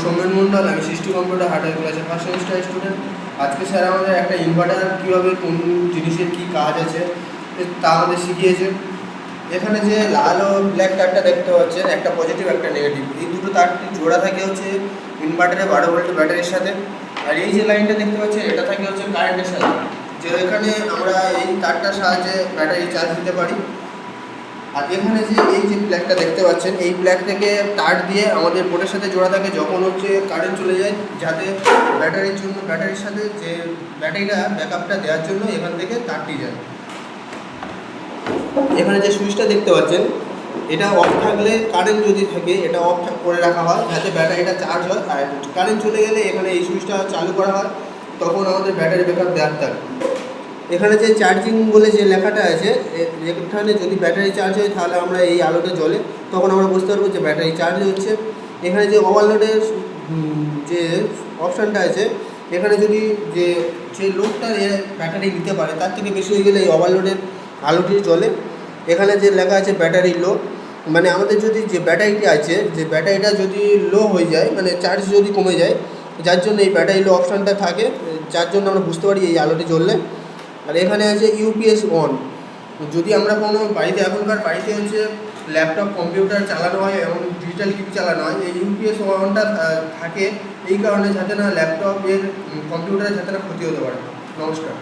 সৌমেন মণ্ডল, আমি সৃষ্টি computer hardware ক্লাসের ফার্স্ট সেমিস্টার স্টুডেন্ট। আজকে স্যার আমাদের একটা ইনভার্টার কীভাবে কোন জিনিসের কী কাজ আছে তা আমাদের শিখিয়েছে। এখানে যে লাল ও ব্ল্যাক তারটা দেখতে পাচ্ছেন, একটা পজিটিভ একটা নেগেটিভ, এই দুটো তারটি জোড়া থাকে হচ্ছে ইনভার্টারে 12 ভোল্টের ব্যাটারির সাথে। আর এই যে লাইনটা দেখতে পাচ্ছেন এটা থাকে হচ্ছে কারেন্টের সাথে, যে এখানে আমরা এই তারটার সাহায্যে ব্যাটারি চার্জ দিতে পারি। আর এখানে যে এই যে প্লাগটা দেখতে পাচ্ছেন, এই প্লাগ থেকে তার দিয়ে আমাদের বোর্ডের সাথে জোড়া থাকে, যখন হচ্ছে কারেন্ট চলে যায় যাতে ব্যাটারির সাথে যে ব্যাটারিটা ব্যাকআপটা দেওয়ার জন্য এখান থেকে তারটি যায়। এখানে যে সুইচটা দেখতে পাচ্ছেন এটা অফ থাকলে, কারেন্ট যদি থাকে এটা অফ করে রাখা হয় যাতে ব্যাটারিটা চার্জ হয়, আর কারেন্ট চলে গেলে এখানে এই সুইচটা চালু করা হয়, তখন আমাদের ব্যাটারি ব্যাকআপ দেওয়ার থাকে। এখানে যে চার্জিং বলে যে লেখাটা আছে, এখানে যদি ব্যাটারি চার্জ হয় তাহলে আমরা এই আলোটা জ্বলে তখন আমরা বুঝতে পারবো যে ব্যাটারি চার্জ হচ্ছে। এখানে যে ওভারলোডের যে অপশানটা আছে, এখানে যদি যে লোডটা ব্যাটারি নিতে পারে তার থেকে বেশি হয়ে গেলে এই ওভারলোডের আলোটি জ্বলে। এখানে যে লেখা আছে ব্যাটারি লো, মানে আমাদের যদি যে ব্যাটারিটি আছে, যে ব্যাটারিটা যদি লো হয়ে যায়, মানে চার্জ যদি কমে যায়, যার জন্য এই ব্যাটারি লো অপশানটা থাকে, যার জন্য আমরা বুঝতে পারি এই আলোটি জ্বললে। আর এখানে আছে ইউপিএস অন, যদি আমরা কোনো বাড়িতে, এখনকার বাড়িতে হচ্ছে ল্যাপটপ কম্পিউটার চালানো হয় এবং ডিজিটাল টিভি চালানো হয়, এই ইউপিএস অনটা থাকে এই কারণে যাতে না ল্যাপটপের কম্পিউটারের যাতে না ক্ষতি হতে পারে। নমস্কার।